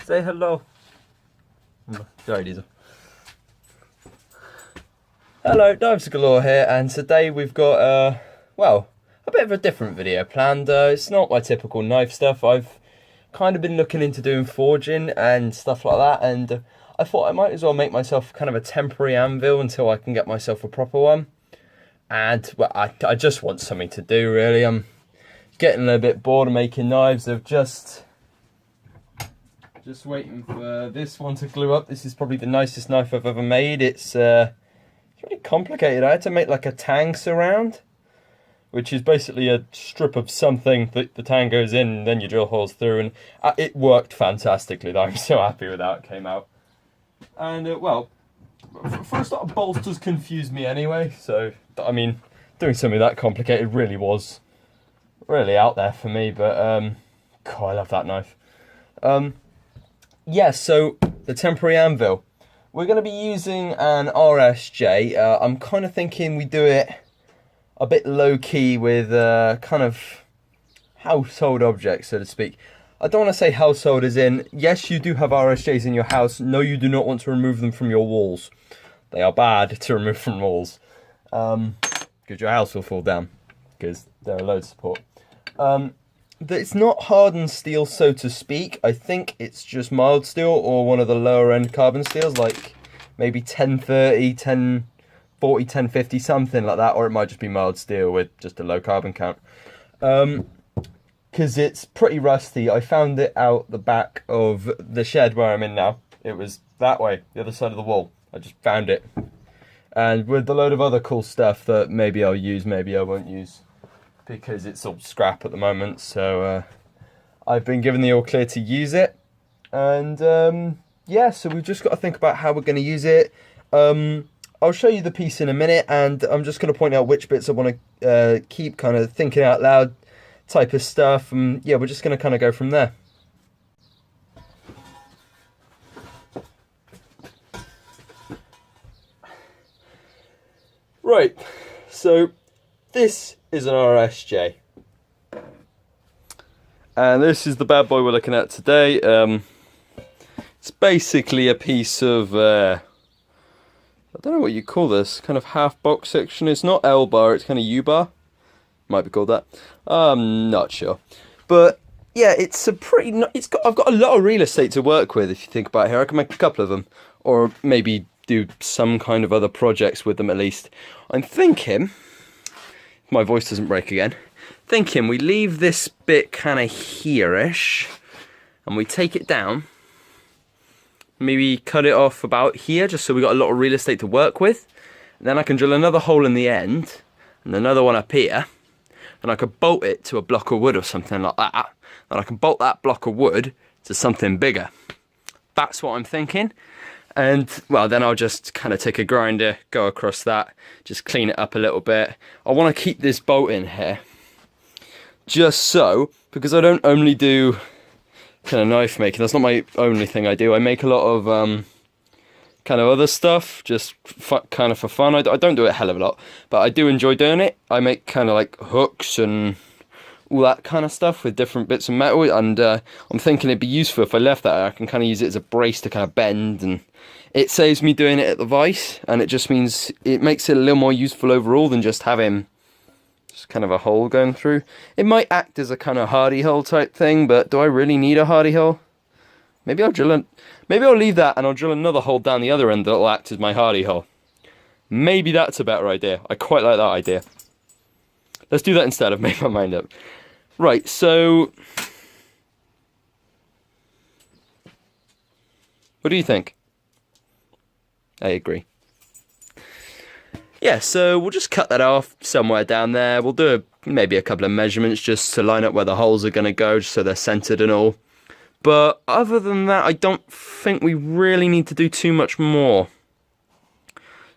Say hello. Sorry, Diesel. Hello, Knives Galore here, and today we've got, well, a bit of a different video planned. It's not my typical knife stuff. I've kind of been looking into doing forging and stuff like that, and I thought I might as well make myself kind of a temporary anvil until I can get myself a proper one. And, well, I just want something to do, really. I'm getting a little bit bored of making knives. I've just waiting for this one to glue up. This is probably the nicest knife I've ever made. It's really complicated. I had to make like a tang surround, which is basically a strip of something that the tang goes in and then you drill holes through, and it worked fantastically. I'm so happy with how it came out. And well, for a start, bolsters confused me anyway, so I mean, doing something that complicated really was really out there for me, but God, I love that knife. Yeah, so the temporary anvil. We're going to be using an RSJ. I'm kind of thinking we do it a bit low-key with kind of household objects, so to speak. I don't want to say household as in, yes, you do have RSJs in your house. No, you do not want to remove them from your walls. They are bad to remove from walls. Because your house will fall down, because they're a load of support. It's not hardened steel, so to speak. I think it's just mild steel or one of the lower end carbon steels, like maybe 1030, 1040, 1050, something like that, or it might just be mild steel with just a low carbon count. Because it's pretty rusty. I found it out the back of the shed where I'm in now. It was that way, the other side of the wall. I just found it. And with a load of other cool stuff that maybe I'll use, maybe I won't use, because it's all scrap at the moment. So I've been given the all clear to use it. And yeah, so we've just got to think about how we're going to use it. I'll show you the piece in a minute, and I'm just going to point out which bits I want to keep kind of thinking out loud type of stuff. And yeah, we're just going to kind of go from there. Right, so this is an RSJ, and this is the bad boy we're looking at today. It's basically a piece of, I don't know what you call this, kind of half box section. It's not L bar, it's kind of U bar, might be called that. I'm not sure, but yeah, it's a pretty. I've got a lot of real estate to work with. If you think about it here, I can make a couple of them, or maybe do some kind of other projects with them at least. I'm thinking, if my voice doesn't break again, thinking we leave this bit kind of here-ish, and we take it down, maybe cut it off about here, just so we got a lot of real estate to work with. And then I can drill another hole in the end, and another one up here, and I could bolt it to a block of wood or something like that, and I can bolt that block of wood to something bigger. That's what I'm thinking. And, well, then I'll just kind of take a grinder, go across that, just clean it up a little bit. I want to keep this bolt in here, just so, because I don't only do kind of knife making. That's not my only thing I do. I make a lot of kind of other stuff, just kind of for fun. I don't do it a hell of a lot, but I do enjoy doing it. I make kind of like hooks and all that kind of stuff with different bits of metal, and I'm thinking it'd be useful if I left that. I can kind of use it as a brace to kind of bend, and it saves me doing it at the vise, and it just means it makes it a little more useful overall than just having just kind of a hole going through. It might act as a kind of hardy hole type thing, but do I really need a hardy hole? Maybe I'll leave that and I'll drill another hole down the other end that'll act as my hardy hole. Maybe that's a better idea. I quite like that idea. Let's do that instead. I've made my mind up. Right, so what do you think? I agree. Yeah, so we'll just cut that off somewhere down there. We'll do maybe a couple of measurements just to line up where the holes are going to go, just so they're centered and all. But other than that, I don't think we really need to do too much more.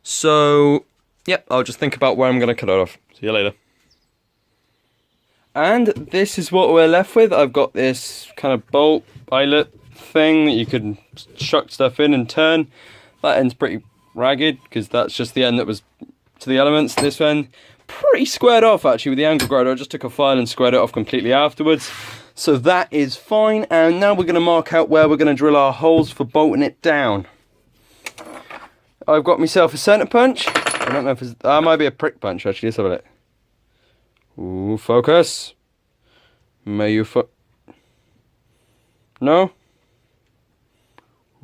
So, yep, I'll just think about where I'm going to cut it off. See you later. And this is what we're left with. I've got this kind of bolt eyelet thing that you can chuck stuff in and turn. That end's pretty ragged because that's just the end that was to the elements. This end, pretty squared off actually with the angle grinder. I just took a file and squared it off completely afterwards. So that is fine, and now we're going to mark out where we're going to drill our holes for bolting it down. I've got myself a centre punch. I don't know if it's... That might be a prick punch, actually. Let's have a look. Ooh, focus. May you No?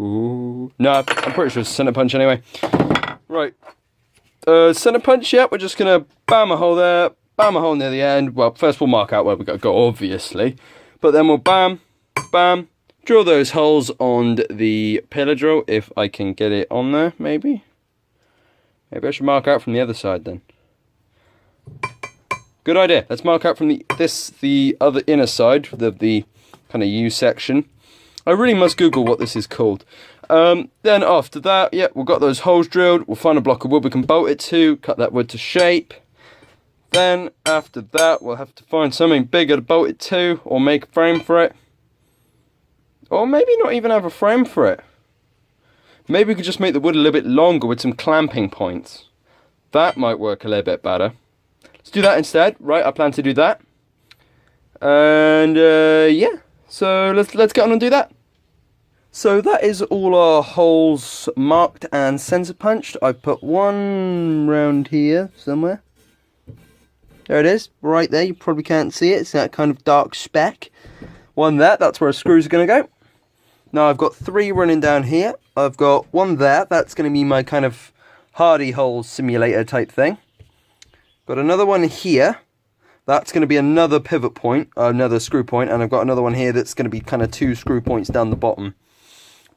Ooh. No, I'm pretty sure it's a centre punch anyway. Right. Centre punch, yeah, we're just going to bam a hole there, bam a hole near the end. Well, first we'll mark out where we've got to go, obviously. But then we'll bam, bam, drill those holes on the pillar drill, if I can get it on there, maybe. Maybe I should mark out from the other side then. Good idea. Let's mark out from the other inner side, the kind of U section. I really must Google what this is called. Then after that, yeah, we've got those holes drilled. We'll find a block of wood we can bolt it to, cut that wood to shape. Then after that, we'll have to find something bigger to bolt it to, or make a frame for it. Or maybe not even have a frame for it. Maybe we could just make the wood a little bit longer with some clamping points. That might work a little bit better. Let's do that instead. Right, I plan to do that. And yeah, so let's get on and do that. So that is all our holes marked and centre punched. I've put one round here somewhere. There it is, right there. You probably can't see it. It's that kind of dark speck. One there, that's where a screws are going to go. Now I've got 3 running down here. I've got one there. That's going to be my kind of hardy hole simulator type thing. Got another one here. That's going to be another pivot point, another screw point. And I've got another one here that's going to be kind of 2 screw points down the bottom.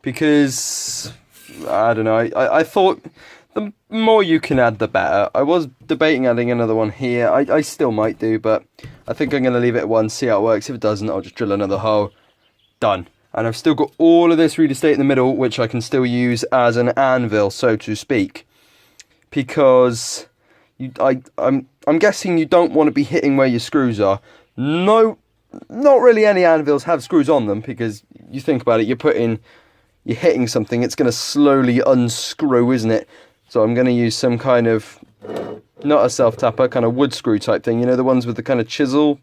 Because, I don't know, I thought the more you can add, the better. I was debating adding another one here. I still might do, but I think I'm going to leave it at 1, see how it works. If it doesn't, I'll just drill another hole. Done. And I've still got all of this reed estate in the middle, which I can still use as an anvil, so to speak. Because I'm guessing you don't want to be hitting where your screws are. No, not really any anvils have screws on them, because you think about it, you're hitting something, it's going to slowly unscrew, isn't it? So I'm going to use some kind of, not a self-tapper, kind of wood screw type thing. You know, the ones with the kind of chisel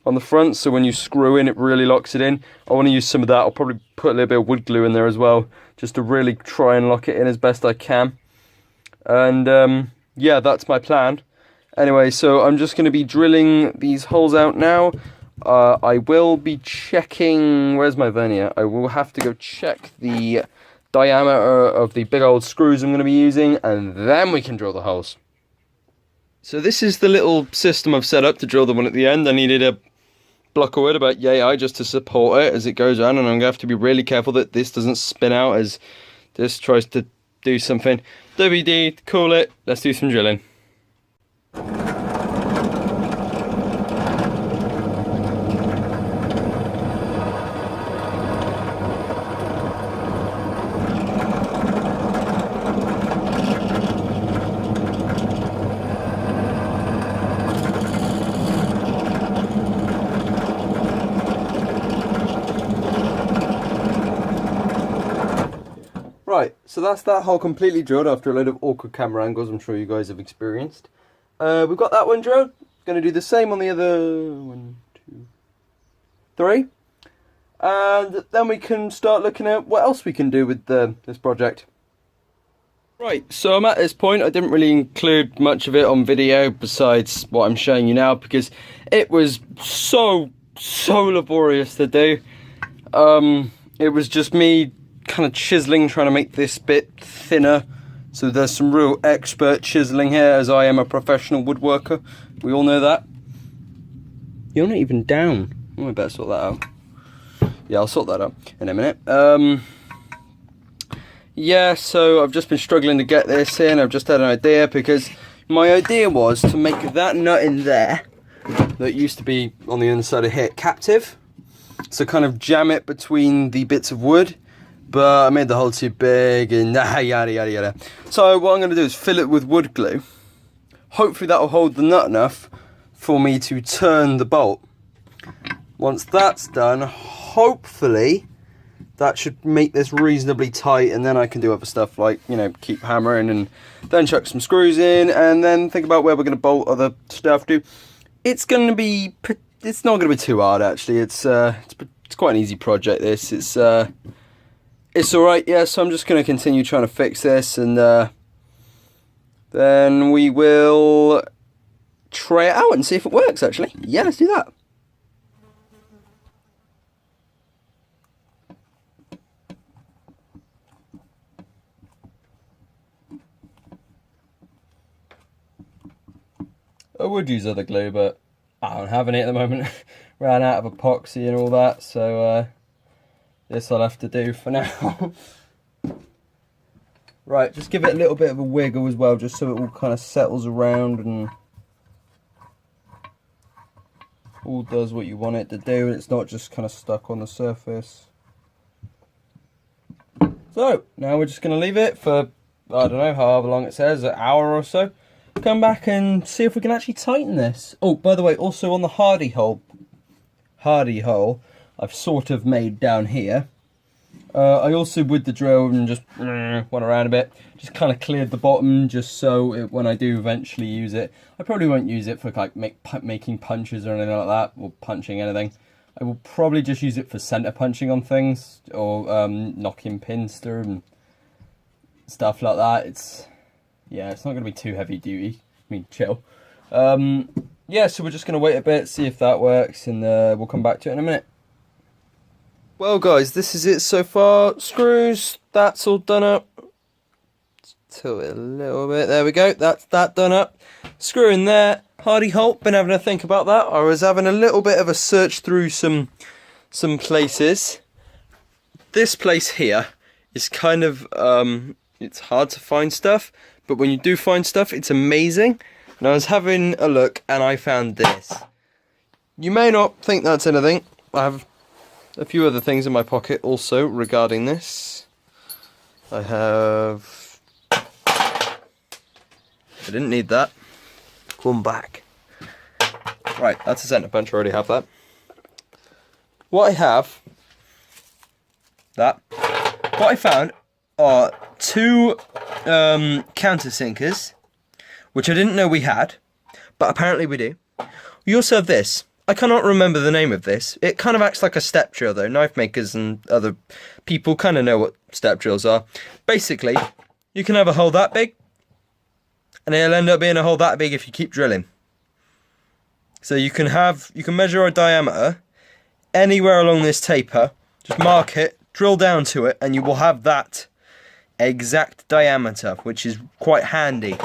on the front, so when you screw in, it really locks it in. I want to use some of that. I'll probably put a little bit of wood glue in there as well, just to really try and lock it in as best I can. And yeah, that's my plan. Anyway, so I'm just going to be drilling these holes out now. I will be checking, where's my vernier? I will have to go check the diameter of the big old screws I'm going to be using, and then we can drill the holes. So this is the little system I've set up to drill the one at the end. I needed a block of wood about yay high just to support it as it goes around, and I'm going to have to be really careful that this doesn't spin out as this tries to do something. WD, cool it, let's do some drilling. Right, so that's that hole completely drilled after a load of awkward camera angles I'm sure you guys have experienced. We've got that one drilled. Going to do the same on the other 1, 2, 3. And then we can start looking at what else we can do with this project. Right, so I'm at this point. I didn't really include much of it on video besides what I'm showing you now because it was so laborious to do. It was just me kind of chiseling, trying to make this bit thinner. So there's some real expert chiseling here, as I am a professional woodworker. We all know that. You're not even down. Oh, I better sort that out. Yeah, I'll sort that out in a minute. Yeah, so I've just been struggling to get this in. I've just had an idea, because my idea was to make that nut in there that used to be on the inside of here captive. So kind of jam it between the bits of wood. But I made the hole too big and yada yada yada. So what I'm going to do is fill it with wood glue. Hopefully that will hold the nut enough for me to turn the bolt. Once that's done, hopefully that should make this reasonably tight, and then I can do other stuff like, you know, keep hammering and then chuck some screws in and then think about where we're going to bolt other stuff to. It's going to be it's not going to be too hard actually. It's quite an easy project. This it's all right. Yeah, so I'm just going to continue trying to fix this, and then we will try it out and see if it works. Actually, yeah, let's do that. I would use other glue, but I don't have any at the moment. Ran out of epoxy and all that, so this I'll have to do for now. Right, just give it a little bit of a wiggle as well, just so it all kind of settles around and all does what you want it to do, and it's not just kind of stuck on the surface. So, now we're just going to leave it for, I don't know, however long it says, an hour or so. Come back and see if we can actually tighten this. Oh, by the way, also on the hardy hole I've sort of made down here. I also, with the drill and just went around a bit, just kind of cleared the bottom just so when I do eventually use it, I probably won't use it for like making punches or anything like that, or punching anything. I will probably just use it for center punching on things, or knocking pins through and stuff like that. Yeah, it's not going to be too heavy duty. I mean, chill. Yeah, so we're just going to wait a bit, see if that works, and we'll come back to it in a minute. Well, guys, this is it so far. Screws, that's all done up. Let's tilt it a little bit. There we go. That's that done up. Screw in there. Hardy hole. Been having a think about that. I was having a little bit of a search through some places. This place here is kind of it's hard to find stuff. But when you do find stuff, it's amazing. And I was having a look and I found this. You may not think that's anything. I have a few other things in my pocket also regarding this. I didn't need that. Come back. Right, that's a center punch. I already have that. What I found are two countersinkers, which I didn't know we had, but apparently we do. We also have this. I cannot remember the name of this. It kind of acts like a step drill though. Knife makers and other people kind of know what step drills are. Basically, you can have a hole that big, and it'll end up being a hole that big if you keep drilling. So you can measure a diameter anywhere along this taper, just mark it, drill down to it, and you will have that exact diameter, which is quite handy.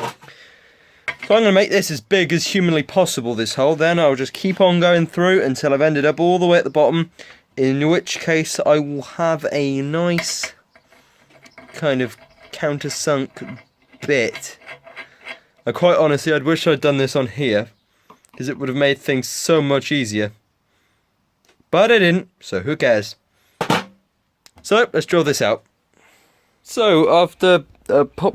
So I'm going to make this as big as humanly possible, this hole. Then I'll just keep on going through until I've ended up all the way at the bottom, in which case I will have a nice kind of countersunk bit. Quite honestly, I'd wish I'd done this on here, because it would have made things so much easier. But I didn't, so who cares? So let's drill this out. So after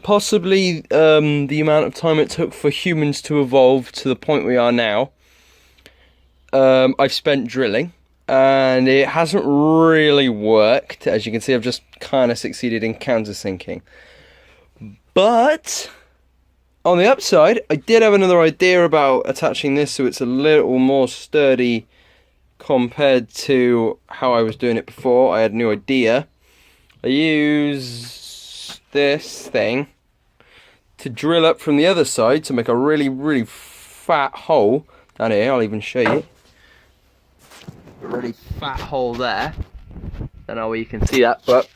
possibly the amount of time it took for humans to evolve to the point we are now, I've spent drilling, and it hasn't really worked. As you can see, I've just kind of succeeded in countersinking. But on the upside, I did have another idea about attaching this so it's a little more sturdy compared to how I was doing it before. I had a new idea. I use this thing to drill up from the other side to make a really, really fat hole down here. I'll even show you. A really fat hole there. Don't know where you can see that, but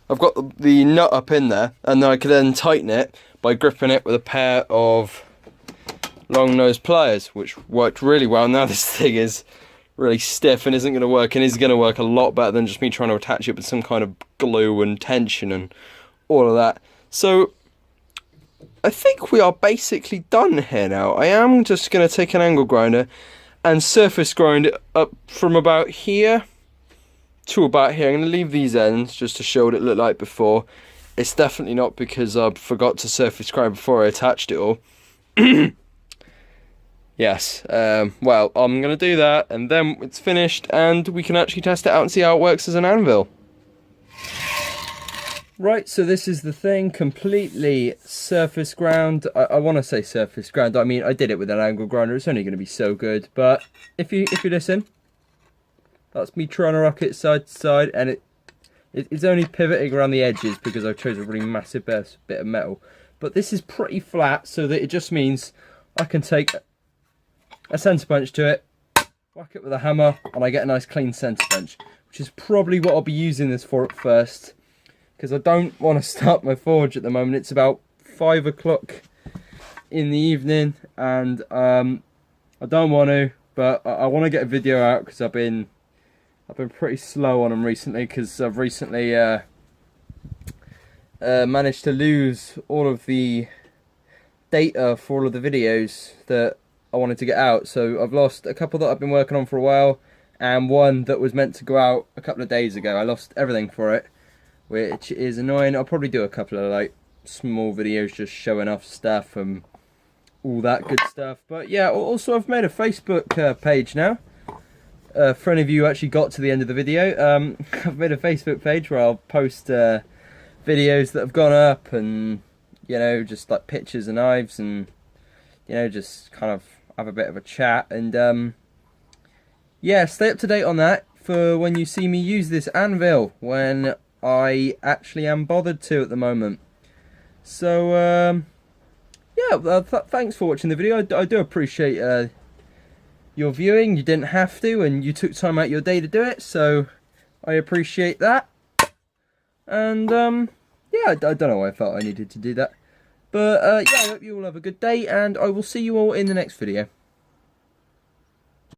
I've got the nut up in there, and then I can then tighten it by gripping it with a pair of long nose pliers, which worked really well. Now this thing is really stiff and isn't going to work, and is going to work a lot better than just me trying to attach it with some kind of glue and tension and all of that. So I think we are basically done here now. I am just going to take an angle grinder and surface grind it up from about here to about here. I'm going to leave these ends just to show what it looked like before. It's definitely not because I forgot to surface grind before I attached it all. Yes, well, I'm going to do that, and then it's finished, and we can actually test it out and see how it works as an anvil. Right, so this is the thing, completely surface ground. I want to say surface ground. I mean, I did it with an angle grinder. It's only going to be so good. But if you listen, that's me trying to rock it side to side, and it's only pivoting around the edges because I chose a really massive bit of metal. But this is pretty flat, so that it just means I can take a centre punch to it, whack it with a hammer, and I get a nice clean centre punch, which is probably what I'll be using this for at first. Because I don't want to start my forge at the moment. It's about 5 o'clock in the evening, and I don't want to, but I want to get a video out because I've been pretty slow on them recently, because I've recently managed to lose all of the data for all of the videos that I wanted to get out. So I've lost a couple that I've been working on for a while, and one that was meant to go out a couple of days ago. I lost everything for it, which is annoying. I'll probably do a couple of like small videos just showing off stuff and all that good stuff. But yeah, also I've made a Facebook page now. For any of you who actually got to the end of the video, I've made a Facebook page where I'll post videos that have gone up, and you know, just like pictures and knives, and you know, just kind of have a bit of a chat, and yeah, stay up to date on that for when you see me use this anvil, when I actually am bothered to at the moment. So yeah, thanks for watching the video. I do appreciate your viewing. You didn't have to, and you took time out your day to do it, so I appreciate that. And yeah, I don't know why I felt I needed to do that, but yeah, I hope you all have a good day, and I will see you all in the next video.